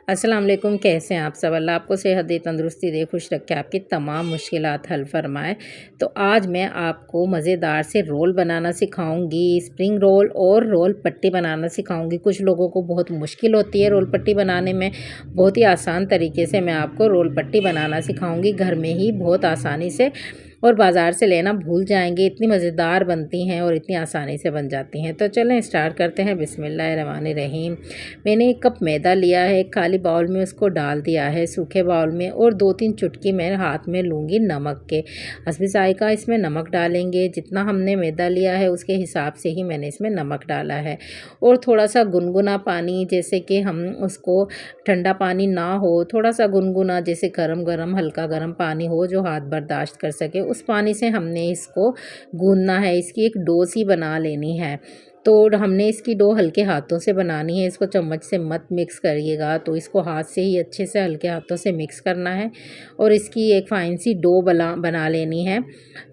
अस्सलाम वालेकुम। कैसे हैं आप सब? अल्लाह आपको सेहत दे, तंदुरुस्ती दे, खुश रखे, आपकी तमाम मुश्किलात हल फरमाए। तो आज मैं आपको मज़ेदार से रोल बनाना सिखाऊंगी, स्प्रिंग रोल और रोल पट्टी बनाना सिखाऊंगी। कुछ लोगों को बहुत मुश्किल होती है रोल पट्टी बनाने में, बहुत ही आसान तरीके से मैं आपको रोल पट्टी बनाना सिखाऊंगी घर में ही बहुत आसानी से, और बाज़ार से लेना भूल जाएंगे। इतनी मज़ेदार बनती हैं और इतनी आसानी से बन जाती हैं। तो चलें स्टार्ट करते हैं। बिस्मिल्लाहिर्रहमानिर्रहीम। मैंने 1 कप मैदा लिया है, एक खाली बाउल में उसको डाल दिया है सूखे बाउल में, और 2-3 चुटकी मैं हाथ में लूँगी नमक के। हस्बे ज़ायक़ा इसमें नमक डालेंगे, जितना हमने मैदा लिया है उसके हिसाब से ही मैंने इसमें नमक डाला है। और थोड़ा सा गुनगुना पानी, जैसे कि हम उसको ठंडा पानी ना हो, थोड़ा सा गुनगुना जैसे गरम गरम हल्का गरम पानी हो जो हाथ बर्दाश्त कर सके, उस पानी से हमने इसको गूंदना है। इसकी एक डो सी बना लेनी है। तो हमने इसकी डो हल्के हाथों से बनानी है, इसको चम्मच से मत मिक्स करिएगा। तो इसको हाथ से ही अच्छे से हल्के हाथों से मिक्स करना है और इसकी एक फाइन सी डो बना लेनी है,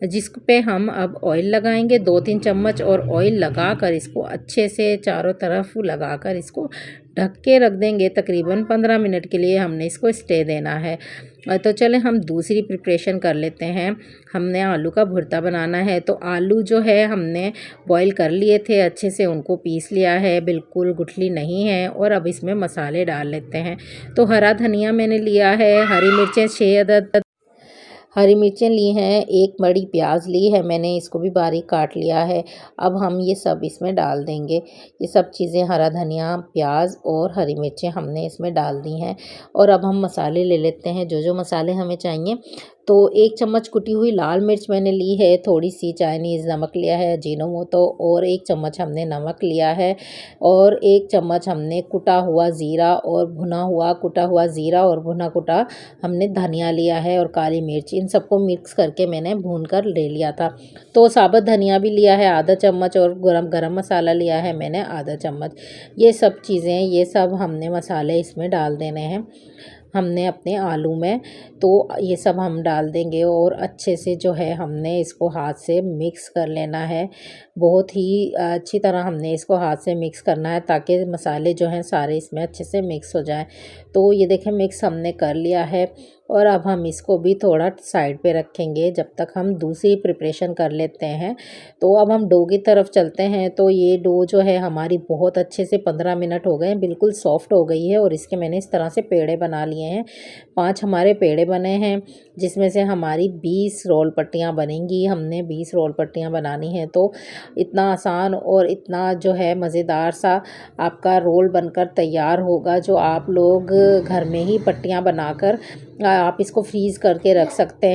जिस पे हम अब ऑयल लगाएंगे 2-3 चम्मच, और ऑयल लगा कर इसको अच्छे से चारों तरफ लगा कर इसको ढक के रख देंगे। तकरीबन 15 मिनट के लिए हमने इसको स्टे देना है। तो चलें हम दूसरी प्रिपरेशन कर लेते हैं। हमने आलू का भुर्ता बनाना है। तो आलू जो है हमने बॉईल कर लिए थे, अच्छे से उनको पीस लिया है, बिल्कुल गुठली नहीं है। और अब इसमें मसाले डाल लेते हैं। तो हरा धनिया मैंने लिया है, हरी मिर्चें 6 अदद हरी मिर्चें ली हैं, 1 बड़ी प्याज ली है मैंने, इसको भी बारीक काट लिया है। अब हम ये सब इसमें डाल देंगे। ये सब चीज़ें, हरा धनिया, प्याज और हरी मिर्चें हमने इसमें डाल दी हैं। और अब हम मसाले ले लेते हैं, जो जो मसाले हमें चाहिए। तो 1 चम्मच कुटी हुई लाल मिर्च मैंने ली है, थोड़ी सी चाइनीज़ नमक लिया है अजीनोमोटो, और 1 चम्मच हमने नमक लिया है, और 1 चम्मच हमने कुटा हुआ ज़ीरा और भुना हुआ कुटा हुआ ज़ीरा और भुना कुटा हमने धनिया लिया है, और काली मिर्च। इन सबको मिक्स करके मैंने भून कर ले लिया था। तो साबुत धनिया भी लिया है आधा चम्मच, और गरम मसाला लिया है मैंने आधा चम्मच। ये सब चीज़ें, ये सब हमने मसाले इसमें डाल देने हैं हमने अपने आलू में। तो ये सब हम डाल देंगे और अच्छे से जो है हमने इसको हाथ से मिक्स कर लेना है। बहुत ही अच्छी तरह हमने इसको हाथ से मिक्स करना है, ताकि मसाले जो हैं सारे इसमें अच्छे से मिक्स हो जाएं। तो ये देखें मिक्स हमने कर लिया है, और अब हम इसको भी थोड़ा साइड पे रखेंगे जब तक हम दूसरी प्रिपरेशन कर लेते हैं। तो अब हम डो की तरफ चलते हैं। तो ये डो जो है हमारी बहुत अच्छे से 15 मिनट हो गए हैं, बिल्कुल सॉफ्ट हो गई है, और इसके मैंने इस तरह से पेड़े बना लिए हैं। 5 हमारे पेड़े बने हैं, जिसमें से हमारी 20 रोल पट्टियाँ बनेंगी। हमने 20 रोल पट्टियाँ बनानी हैं। तो इतना आसान और इतना जो है मज़ेदार सा आपका रोल बनकर तैयार होगा, जो आप लोग घर में ही पट्टियाँ बनाकर आप इसको फ्रीज़ करके रख सकते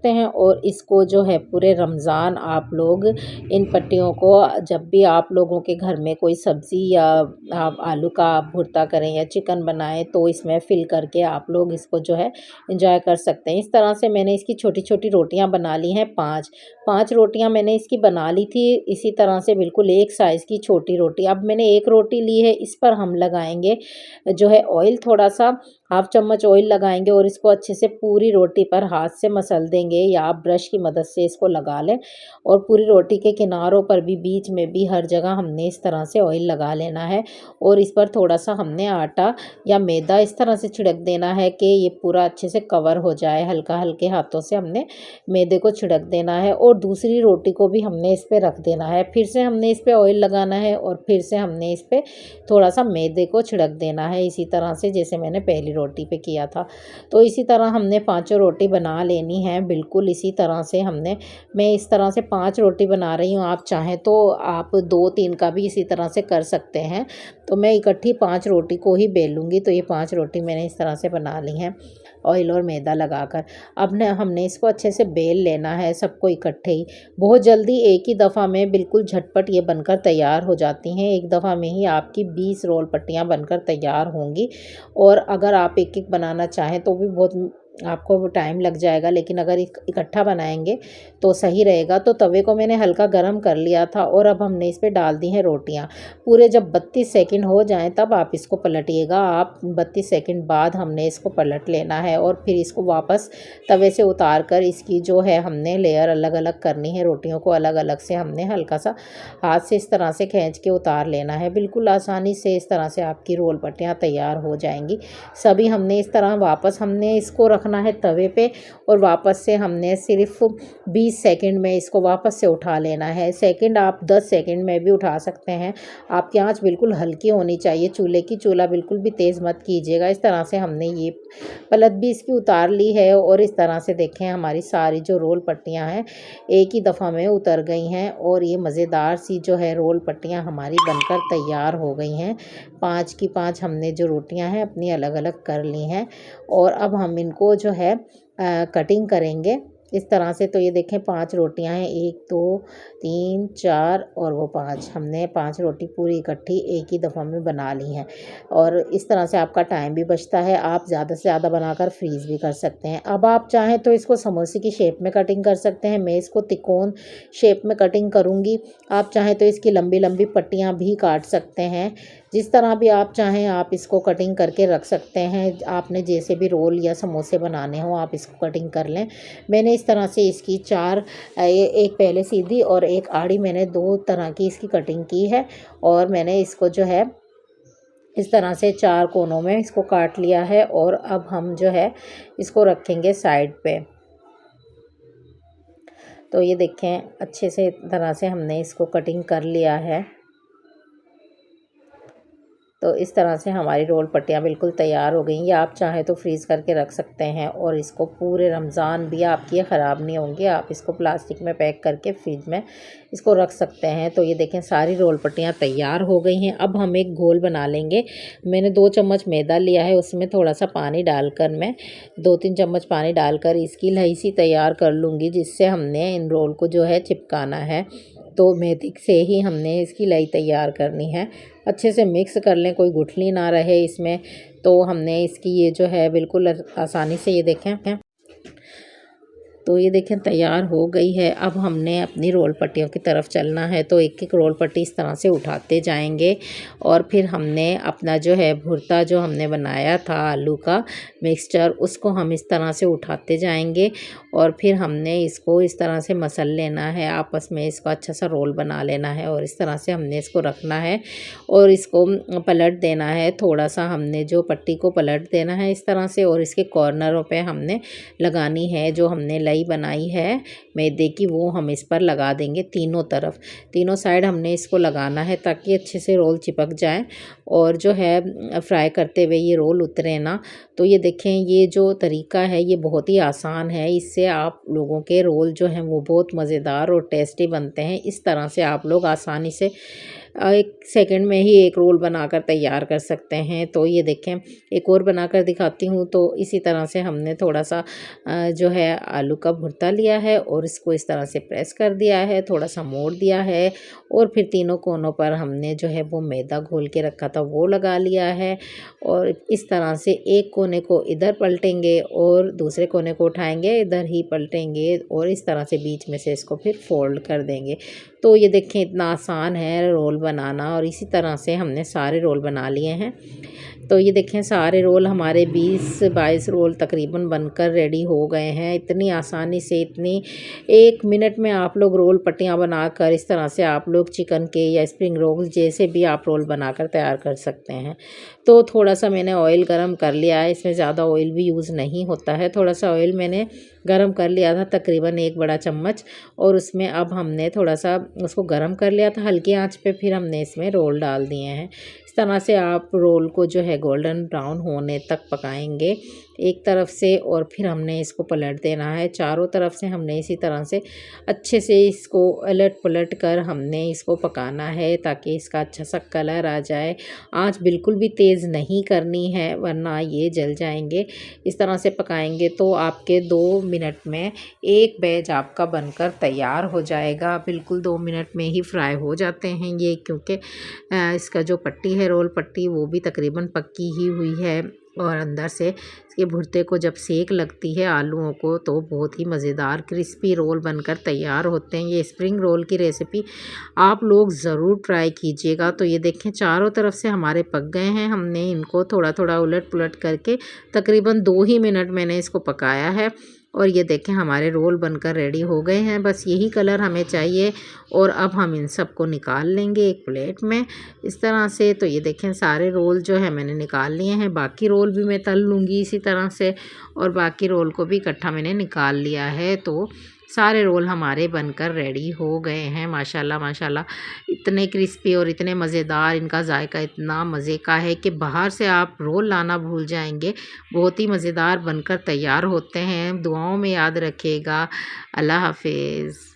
हैं। और इसको जो है पूरे रमज़ान आप लोग इन पट्टियों को, जब भी आप लोगों के घर में कोई सब्ज़ी या आप आलू का भुर्ता करें या चिकन बनाएं, तो इसमें फ़िल करके आप लोग इसको जो है एंजॉय कर सकते हैं। इस तरह से मैंने इसकी छोटी छोटी रोटियां बना ली हैं। 5 रोटियां मैंने इसकी बना ली थी, इसी तरह से बिल्कुल एक साइज़ की छोटी रोटी। अब मैंने 1 रोटी ली है, इस पर हम लगाएंगे जो है ऑयल, थोड़ा सा हाफ चम्मच ऑयल लगाएंगे, और इसको अच्छे से पूरी रोटी पर हाथ से मसल देंगे, या आप ब्रश की मदद से इसको लगा लें। और पूरी रोटी के किनारों पर भी, बीच में भी, हर जगह हमने इस तरह से ऑयल लगा लेना है। और इस पर थोड़ा सा हमने आटा या मैदा इस तरह से छिड़क देना है कि ये पूरा अच्छे से कवर हो जाए। हल्का हल्के हाथों से हमने मैदे को छिड़क देना है, और दूसरी रोटी को भी हमने इस पर रख देना है। फिर से हमने इस पर ऑयल लगाना है, और फिर से हमने इस पर थोड़ा सा मैदे को छिड़क देना है, इसी तरह से जैसे मैंने पहली रोटी पे किया था। तो इसी तरह हमने 5 रोटी बना लेनी है, बिल्कुल इसी तरह से मैं इस तरह से 5 रोटी बना रही हूँ। आप चाहें तो आप 2-3 का भी इसी तरह से कर सकते हैं। तो मैं इकट्ठी 5 रोटी को ही बेलूँगी। तो ये 5 रोटी मैंने इस तरह से बना ली हैं ऑयल और मैदा लगाकर। अब न हमने इसको अच्छे से बेल लेना है सबको इकट्ठे ही। बहुत जल्दी एक ही दफ़ा में बिल्कुल झटपट ये बनकर तैयार हो जाती हैं। एक दफ़ा में ही आपकी 20 रोल पट्टियाँ बनकर तैयार होंगी। और अगर आप एक एक बनाना चाहें तो भी बहुत आपको टाइम लग जाएगा, लेकिन अगर इकट्ठा बनाएंगे तो सही रहेगा। तो तवे को मैंने हल्का गर्म कर लिया था और अब हमने इस पे डाल दी हैं रोटियां। पूरे जब 32 सेकंड हो जाएं तब आप इसको पलटिएगा। आप 32 सेकंड बाद हमने इसको पलट लेना है और फिर इसको वापस तवे से उतार कर इसकी जो है हमने लेयर अलग अलग करनी है। रोटियों को अलग अलग से हमने हल्का सा हाथ से इस तरह से खींच के उतार लेना है। बिल्कुल आसानी से इस तरह से आपकी रोल पट्टियाँ तैयार हो जाएंगी। सभी हमने इस तरह वापस हमने इसको रखना है तवे पे और वापस से हमने सिर्फ 20 सेकंड में इसको वापस से उठा लेना है। सेकंड आप 10 सेकंड में भी उठा सकते हैं। आपकी आंच बिल्कुल हल्की होनी चाहिए चूल्हे की, चूल्हा बिल्कुल भी तेज़ मत कीजिएगा। इस तरह से हमने ये पलट भी इसकी उतार ली है और इस तरह से देखें हमारी सारी जो रोल पट्टियाँ हैं एक ही दफ़ा में उतर गई हैं और ये मज़ेदार सी जो है रोल पट्टियाँ हमारी बनकर तैयार हो गई हैं। 5 की 5 हमने जो रोटियाँ हैं अपनी अलग अलग कर ली हैं और अब हम इनको जो है कटिंग करेंगे इस तरह से। तो ये देखें 5 रोटियां हैं, 1 2 3 4 और वो 5, हमने 5 रोटी पूरी इकट्ठी एक ही दफ़ा में बना ली हैं। और इस तरह से आपका टाइम भी बचता है, आप ज़्यादा से ज़्यादा बनाकर फ्रीज़ भी कर सकते हैं। अब आप चाहें तो इसको समोसे की शेप में कटिंग कर सकते हैं। मैं इसको तिकोन शेप में कटिंग करूँगी। आप चाहें तो इसकी लंबी लंबी पट्टियाँ भी काट सकते हैं। जिस तरह भी आप चाहें आप इसको कटिंग करके रख सकते हैं। आपने जैसे भी रोल या समोसे बनाने हो आप इसको कटिंग कर लें। मैंने इस तरह से इसकी 4 एक पहले सीधी और एक आड़ी, मैंने 2 तरह की इसकी कटिंग की है और मैंने इसको जो है इस तरह से 4 कोनों में इसको काट लिया है। और अब हम जो है इसको रखेंगे साइड पे। तो ये देखें अच्छे से तरह से हमने इसको कटिंग कर लिया है। तो इस तरह से हमारी रोल पट्टियाँ बिल्कुल तैयार हो गई। या आप चाहें तो फ्रीज़ करके रख सकते हैं और इसको पूरे रमज़ान भी आपकी ख़राब नहीं होंगे। आप इसको प्लास्टिक में पैक करके फ्रिज में इसको रख सकते हैं। तो ये देखें सारी रोल पट्टियाँ तैयार हो गई हैं। अब हम एक घोल बना लेंगे। मैंने 2 चम्मच मैदा लिया है, उसमें थोड़ा सा पानी डालकर मैं 2-3 चम्मच पानी डालकर इसकी लही सी तैयार कर लूँगी, जिससे हमने इन रोल को जो है चिपकाना है। तो मैदे से ही हमने इसकी लई तैयार करनी है। अच्छे से मिक्स कर लें, कोई गुठली ना रहे इसमें। तो हमने इसकी ये जो है बिल्कुल आसानी से ये देखें। तो ये देखें तैयार हो गई है। अब हमने अपनी रोल पट्टियों की तरफ चलना है। तो एक एक रोल पट्टी इस तरह से उठाते जाएंगे और फिर हमने अपना जो है भुर्ता जो हमने बनाया था आलू का मिक्सचर, उसको हम इस तरह से उठाते जाएंगे और फिर हमने इसको इस तरह से मसल लेना है। आपस में इसको अच्छा सा रोल बना लेना है और इस तरह से हमने इसको रखना है और इसको पलट देना है। थोड़ा सा हमने जो पट्टी को पलट देना है इस तरह से और इसके कॉर्नरों पे हमने लगानी है जो हमने लई बनाई है मैदे की, वो हम इस पर लगा देंगे तीनों तरफ। तीनों साइड हमने इसको लगाना है ताकि अच्छे से रोल चिपक जाए और जो है फ्राई करते हुए ये रोल उतरे ना। तो ये देखें ये जो तरीका है ये बहुत ही आसान है। इससे आप लोगों के रोल जो हैं वो बहुत मज़ेदार और टेस्टी बनते हैं। इस तरह से आप लोग आसानी से 1 सेकंड में ही एक रोल बनाकर तैयार कर सकते हैं। तो ये देखें एक और बनाकर दिखाती हूँ। तो इसी तरह से हमने थोड़ा सा जो है आलू का भुर्ता लिया है और इसको इस तरह से प्रेस कर दिया है, थोड़ा सा मोड़ दिया है और फिर तीनों कोनों पर हमने जो है वो मैदा घोल के रखा था वो लगा लिया है। और इस तरह से एक कोने को इधर पलटेंगे और दूसरे कोने को उठाएंगे, इधर ही पलटेंगे और इस तरह से बीच में से इसको फिर फोल्ड कर देंगे। तो ये देखें इतना आसान है रोल बनाना और इसी तरह से हमने सारे रोल बना लिए हैं। तो ये देखें सारे रोल हमारे 20-22 रोल तकरीबन बनकर रेडी हो गए हैं। इतनी आसानी से, इतनी 1 मिनट में आप लोग रोल पट्टियाँ बनाकर इस तरह से आप लोग चिकन के या स्प्रिंग रोल जैसे भी आप रोल बनाकर तैयार कर सकते हैं। तो थोड़ा सा मैंने ऑयल गरम कर लिया है, इसमें ज़्यादा ऑयल भी यूज़ नहीं होता है। थोड़ा सा ऑयल मैंने गरम कर लिया था तकरीबन 1 बड़ा चम्मच और उसमें अब हमने थोड़ा सा उसको गरम कर लिया था हल्की आंच पे, फिर हमने इसमें रोल डाल दिए हैं। इस तरह से आप रोल को जो है गोल्डन ब्राउन होने तक पकाएंगे एक तरफ से और फिर हमने इसको पलट देना है चारों तरफ से। हमने इसी तरह से अच्छे से इसको अलट पलट कर हमने इसको पकाना है ताकि इसका अच्छा सा कलर आ जाए। आंच बिल्कुल भी तेज़ नहीं करनी है वरना ये जल जाएंगे। इस तरह से पकाएंगे तो आपके 2 मिनट में एक बैच आपका बनकर तैयार हो जाएगा। बिल्कुल 2 मिनट में ही फ्राई हो जाते हैं ये, क्योंकि इसका जो पट्टी है रोल पट्टी वो भी तकरीबन पक्की ही हुई है। और अंदर से इसके भुर्ते को जब सेक लगती है आलूओं को तो बहुत ही मज़ेदार क्रिस्पी रोल बनकर तैयार होते हैं। ये स्प्रिंग रोल की रेसिपी आप लोग ज़रूर ट्राई कीजिएगा। तो ये देखें चारों तरफ से हमारे पक गए हैं। हमने इनको थोड़ा थोड़ा उलट पुलट करके तकरीबन 2 ही मिनट मैंने इसको पकाया है और ये देखें हमारे रोल बनकर रेडी हो गए हैं। बस यही कलर हमें चाहिए और अब हम इन सब को निकाल लेंगे एक प्लेट में इस तरह से। तो ये देखें सारे रोल जो है मैंने निकाल लिए हैं। बाकी रोल भी मैं तल लूँगी इसी तरह से और बाकी रोल को भी इकट्ठा मैंने निकाल लिया है। तो सारे रोल हमारे बनकर रेडी हो गए हैं। माशाल्लाह माशाल्लाह इतने क्रिस्पी और इतने मज़ेदार, इनका जायका इतना मज़े का है कि बाहर से आप रोल लाना भूल जाएंगे। बहुत ही मज़ेदार बनकर तैयार होते हैं। दुआओं में याद रखिएगा। अल्लाह हाफिज़।